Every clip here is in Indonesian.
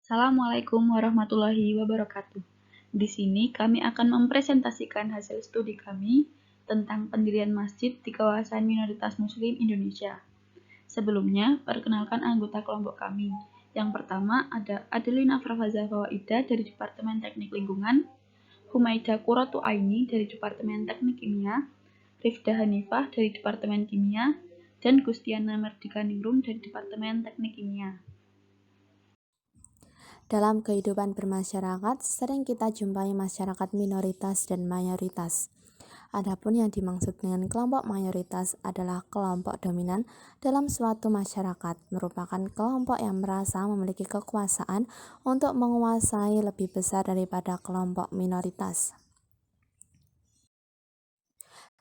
Assalamualaikum warahmatullahi wabarakatuh. Di sini kami akan mempresentasikan hasil studi kami tentang pendirian masjid di kawasan minoritas Muslim Indonesia. Sebelumnya, perkenalkan anggota kelompok kami. Yang pertama ada Adelina Farfaza Fawaida dari Departemen Teknik Lingkungan, Humaida Qurratu Aini dari Departemen Teknik Kimia, Rifda Hanifah dari Departemen Kimia, dan Gustiana Merdika Ningrum dari Departemen Teknik Kimia. Dalam kehidupan bermasyarakat, sering kita jumpai masyarakat minoritas dan mayoritas. Adapun yang dimaksud dengan kelompok mayoritas adalah kelompok dominan dalam suatu masyarakat, merupakan kelompok yang merasa memiliki kekuasaan untuk menguasai lebih besar daripada kelompok minoritas.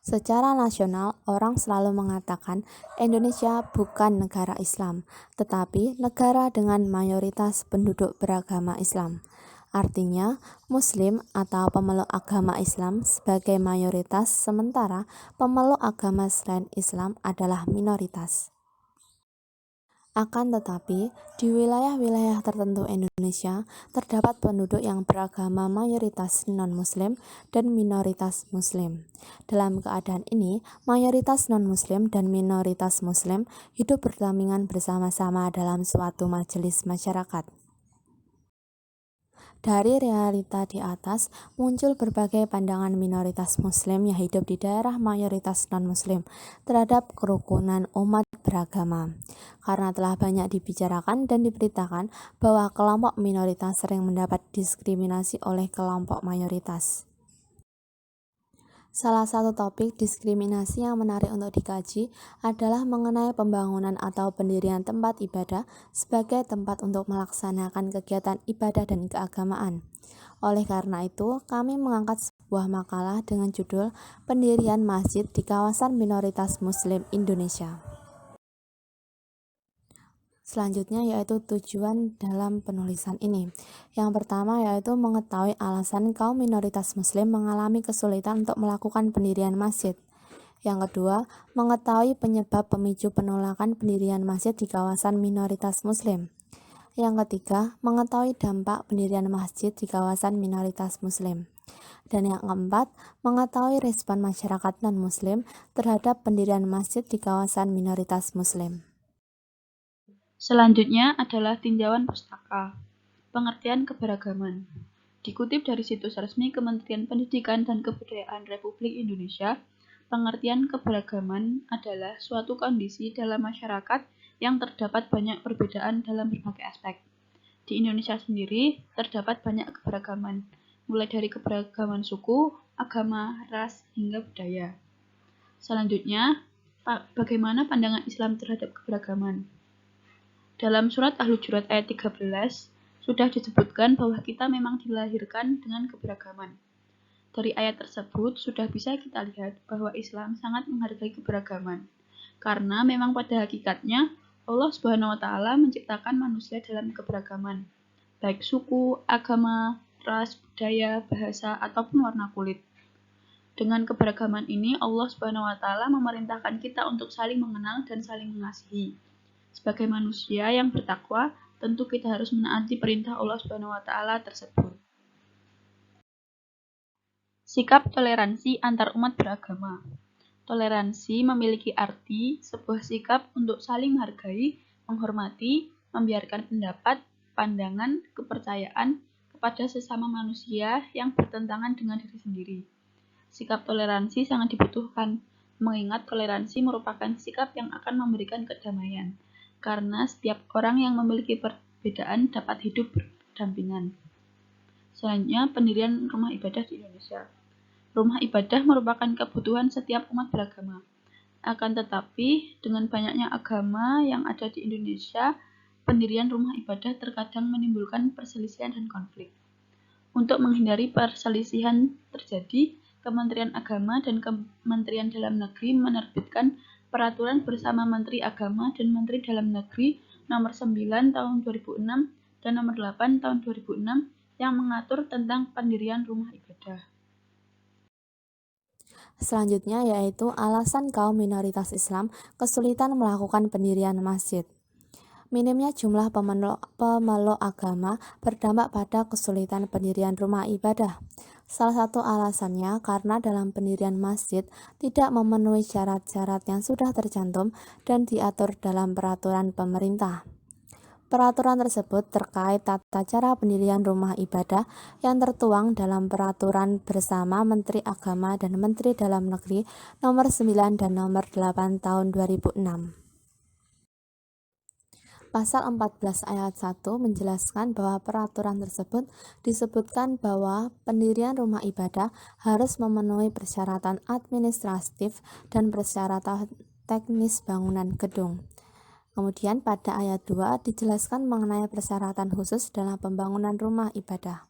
Secara nasional, orang selalu mengatakan Indonesia bukan negara Islam, tetapi negara dengan mayoritas penduduk beragama Islam. Artinya, Muslim atau pemeluk agama Islam sebagai mayoritas, sementara pemeluk agama selain Islam adalah minoritas. Akan tetapi, di wilayah-wilayah tertentu Indonesia, terdapat penduduk yang beragama mayoritas non-Muslim dan minoritas Muslim. Dalam keadaan ini, mayoritas non-Muslim dan minoritas Muslim hidup berdampingan bersama-sama dalam suatu majelis masyarakat. Dari realita di atas, muncul berbagai pandangan minoritas Muslim yang hidup di daerah mayoritas non-Muslim terhadap kerukunan umat beragama. Karena telah banyak dibicarakan dan diberitakan bahwa kelompok minoritas sering mendapat diskriminasi oleh kelompok mayoritas. Salah satu topik diskriminasi yang menarik untuk dikaji adalah mengenai pembangunan atau pendirian tempat ibadah sebagai tempat untuk melaksanakan kegiatan ibadah dan keagamaan. Oleh karena itu, kami mengangkat sebuah makalah dengan judul Pendirian Masjid di Kawasan Minoritas Muslim Indonesia. Selanjutnya yaitu tujuan dalam penulisan ini. Yang pertama yaitu mengetahui alasan kaum minoritas Muslim mengalami kesulitan untuk melakukan pendirian masjid. Yang kedua, mengetahui penyebab pemicu penolakan pendirian masjid di kawasan minoritas Muslim. Yang ketiga, mengetahui dampak pendirian masjid di kawasan minoritas Muslim. Dan yang keempat, mengetahui respon masyarakat non-Muslim terhadap pendirian masjid di kawasan minoritas Muslim. Selanjutnya adalah tinjauan pustaka. Pengertian keberagaman. Dikutip dari situs resmi Kementerian Pendidikan dan Kebudayaan Republik Indonesia, pengertian keberagaman adalah suatu kondisi dalam masyarakat yang terdapat banyak perbedaan dalam berbagai aspek. Di Indonesia sendiri, terdapat banyak keberagaman, mulai dari keberagaman suku, agama, ras, hingga budaya. Selanjutnya, bagaimana pandangan Islam terhadap keberagaman? Dalam surat Al-Hujurat ayat 13, sudah disebutkan bahwa kita memang dilahirkan dengan keberagaman. Dari ayat tersebut sudah bisa kita lihat bahwa Islam sangat menghargai keberagaman. Karena memang pada hakikatnya Allah Subhanahu wa taala menciptakan manusia dalam keberagaman, baik suku, agama, ras, budaya, bahasa, ataupun warna kulit. Dengan keberagaman ini Allah Subhanahu wa taala memerintahkan kita untuk saling mengenal dan saling mengasihi. Sebagai manusia yang bertakwa, tentu kita harus menaati perintah Allah Subhanahu wa taala tersebut. Sikap toleransi antar umat beragama. Toleransi memiliki arti sebuah sikap untuk saling menghargai, menghormati, membiarkan pendapat, pandangan, kepercayaan kepada sesama manusia yang bertentangan dengan diri sendiri. Sikap toleransi sangat dibutuhkan, mengingat toleransi merupakan sikap yang akan memberikan kedamaian, karena setiap orang yang memiliki perbedaan dapat hidup berdampingan. Selanjutnya, pendirian rumah ibadah di Indonesia. Rumah ibadah merupakan kebutuhan setiap umat beragama. Akan tetapi, dengan banyaknya agama yang ada di Indonesia, pendirian rumah ibadah terkadang menimbulkan perselisihan dan konflik. Untuk menghindari perselisihan terjadi, Kementerian Agama dan Kementerian Dalam Negeri menerbitkan Peraturan bersama Menteri Agama dan Menteri Dalam Negeri Nomor 9 Tahun 2006 dan Nomor 8 Tahun 2006 yang mengatur tentang pendirian rumah ibadah. Selanjutnya yaitu alasan kaum minoritas Islam kesulitan melakukan pendirian masjid. Minimnya jumlah pemeluk agama berdampak pada kesulitan pendirian rumah ibadah. Salah satu alasannya karena dalam pendirian masjid tidak memenuhi syarat-syarat yang sudah tercantum dan diatur dalam peraturan pemerintah. Peraturan tersebut terkait tata cara pendirian rumah ibadah yang tertuang dalam Peraturan Bersama Menteri Agama dan Menteri Dalam Negeri Nomor 9 dan Nomor 8 Tahun 2006. Pasal 14 ayat 1 menjelaskan bahwa peraturan tersebut disebutkan bahwa pendirian rumah ibadah harus memenuhi persyaratan administratif dan persyaratan teknis bangunan gedung. Kemudian pada ayat 2 dijelaskan mengenai persyaratan khusus dalam pembangunan rumah ibadah.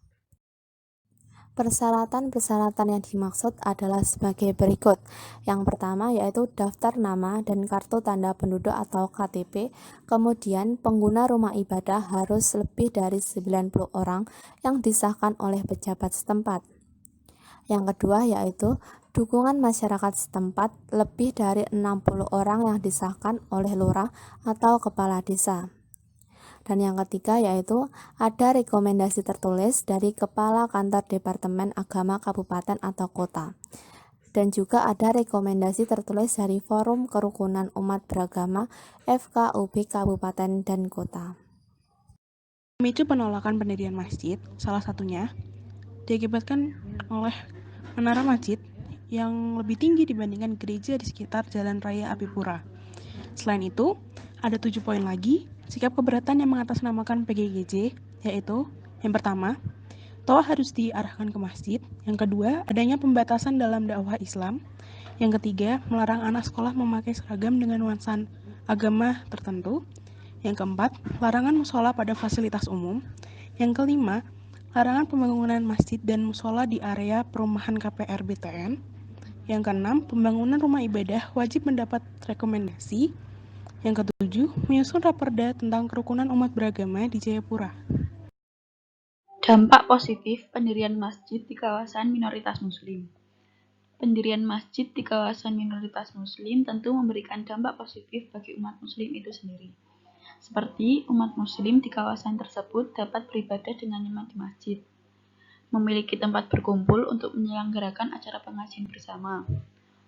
Persyaratan-persyaratan yang dimaksud adalah sebagai berikut. Yang pertama yaitu daftar nama dan kartu tanda penduduk atau KTP. Kemudian pengguna rumah ibadah harus lebih dari 90 orang yang disahkan oleh pejabat setempat. Yang kedua yaitu dukungan masyarakat setempat lebih dari 60 orang yang disahkan oleh lurah atau kepala desa. Dan yang ketiga yaitu ada rekomendasi tertulis dari Kepala Kantor Departemen Agama Kabupaten atau Kota. Dan juga ada rekomendasi tertulis dari Forum Kerukunan Umat Beragama FKUB Kabupaten dan Kota. Memicu penolakan pendirian masjid, salah satunya diakibatkan oleh menara masjid yang lebih tinggi dibandingkan gereja di sekitar Jalan Raya Apipura. Selain itu, ada 7 poin lagi sikap keberatan yang mengatasnamakan PGGJ, yaitu yang pertama, toa harus diarahkan ke masjid. Yang kedua, adanya pembatasan dalam dakwah Islam. Yang ketiga, melarang anak sekolah memakai seragam dengan nuansa agama tertentu. Yang keempat, larangan musola pada fasilitas umum. Yang kelima, larangan pembangunan masjid dan musola di area perumahan KPR BTN. Yang keenam, pembangunan rumah ibadah wajib mendapat rekomendasi. Yang ketujuh, menyusun raperda tentang kerukunan umat beragama di Jayapura. Dampak positif pendirian masjid di kawasan minoritas Muslim. Pendirian masjid di kawasan minoritas Muslim tentu memberikan dampak positif bagi umat Muslim itu sendiri. Seperti umat Muslim di kawasan tersebut dapat beribadah dengan nyaman di masjid, memiliki tempat berkumpul untuk menyelenggarakan acara pengajian bersama.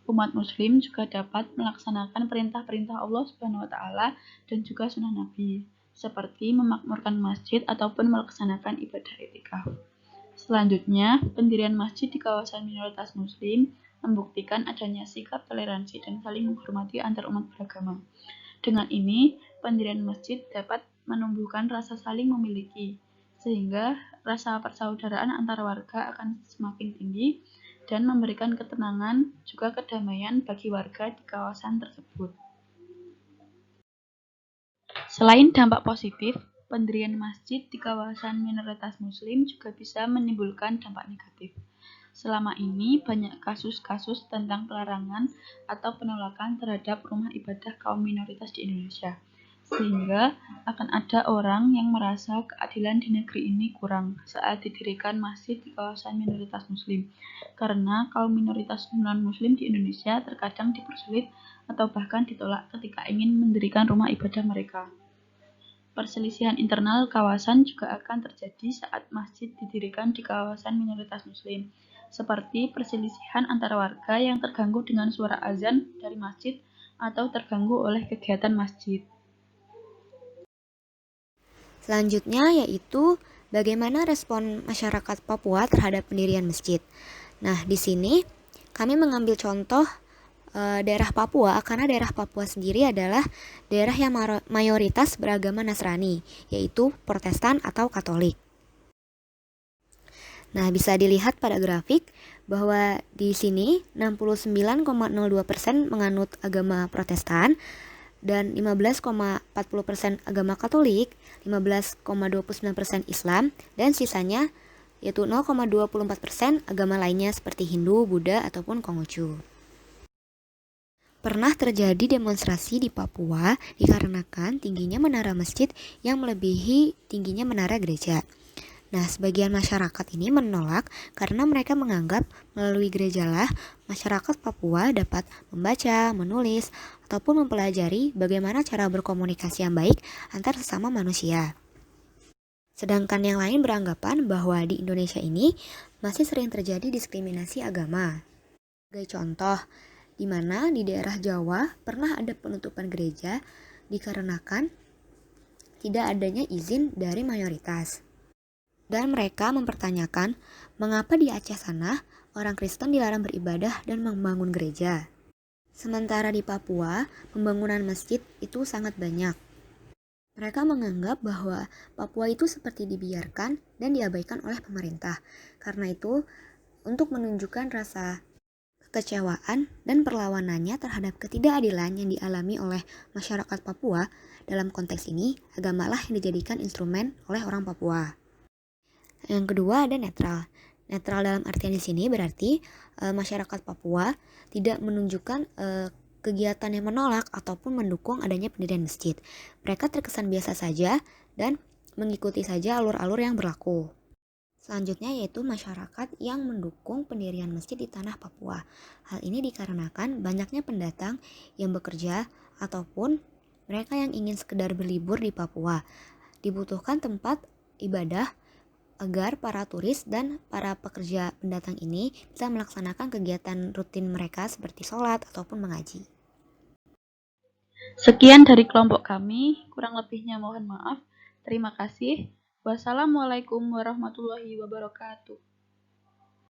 Umat Muslim juga dapat melaksanakan perintah-perintah Allah Subhanahu wa Ta'ala dan juga sunnah Nabi, seperti memakmurkan masjid ataupun melaksanakan ibadah i'tikaf. Selanjutnya, pendirian masjid di kawasan minoritas Muslim membuktikan adanya sikap toleransi dan saling menghormati antar umat beragama. Dengan ini, pendirian masjid dapat menumbuhkan rasa saling memiliki, sehingga rasa persaudaraan antar warga akan semakin tinggi dan memberikan ketenangan juga kedamaian bagi warga di kawasan tersebut. Selain dampak positif, pendirian masjid di kawasan minoritas Muslim juga bisa menimbulkan dampak negatif. Selama ini banyak kasus-kasus tentang pelarangan atau penolakan terhadap rumah ibadah kaum minoritas di Indonesia, sehingga akan ada orang yang merasa keadilan di negeri ini kurang saat didirikan masjid di kawasan minoritas Muslim, karena kaum minoritas non-Muslim di Indonesia terkadang dipersulit atau bahkan ditolak ketika ingin mendirikan rumah ibadah mereka. Perselisihan internal kawasan juga akan terjadi saat masjid didirikan di kawasan minoritas Muslim, seperti perselisihan antara warga yang terganggu dengan suara azan dari masjid atau terganggu oleh kegiatan masjid. Selanjutnya yaitu bagaimana respon masyarakat Papua terhadap pendirian masjid. Nah, di sini kami mengambil contoh daerah Papua karena daerah Papua sendiri adalah daerah yang mayoritas beragama Nasrani, yaitu Protestan atau Katolik. Nah, bisa dilihat pada grafik bahwa di sini 69,02% menganut agama Protestan dan 15,40% agama Katolik, 15,29% Islam, dan sisanya yaitu 0,24% agama lainnya seperti Hindu, Buddha, ataupun Konghucu. Pernah terjadi demonstrasi di Papua dikarenakan tingginya menara masjid yang melebihi tingginya menara gereja. Nah, sebagian masyarakat ini menolak karena mereka menganggap melalui gerejalah masyarakat Papua dapat membaca, menulis, ataupun mempelajari bagaimana cara berkomunikasi yang baik antar sesama manusia. Sedangkan yang lain beranggapan bahwa di Indonesia ini masih sering terjadi diskriminasi agama. Sebagai contoh, di mana di daerah Jawa pernah ada penutupan gereja dikarenakan tidak adanya izin dari mayoritas. Dan mereka mempertanyakan mengapa di Aceh sana orang Kristen dilarang beribadah dan membangun gereja. Sementara di Papua, pembangunan masjid itu sangat banyak. Mereka menganggap bahwa Papua itu seperti dibiarkan dan diabaikan oleh pemerintah. Karena itu, untuk menunjukkan rasa kekecewaan dan perlawanannya terhadap ketidakadilan yang dialami oleh masyarakat Papua, dalam konteks ini, agamalah yang dijadikan instrumen oleh orang Papua. Yang kedua ada netral. Netral dalam artian di sini berarti masyarakat Papua tidak menunjukkan kegiatan yang menolak ataupun mendukung adanya pendirian masjid. Mereka terkesan biasa saja dan mengikuti saja alur-alur yang berlaku. Selanjutnya yaitu masyarakat yang mendukung pendirian masjid di tanah Papua. Hal ini dikarenakan banyaknya pendatang yang bekerja ataupun mereka yang ingin sekedar berlibur di Papua. Dibutuhkan tempat ibadah agar para turis dan para pekerja pendatang ini bisa melaksanakan kegiatan rutin mereka seperti sholat ataupun mengaji. Sekian dari kelompok kami, kurang lebihnya mohon maaf. Terima kasih. Wassalamualaikum warahmatullahi wabarakatuh.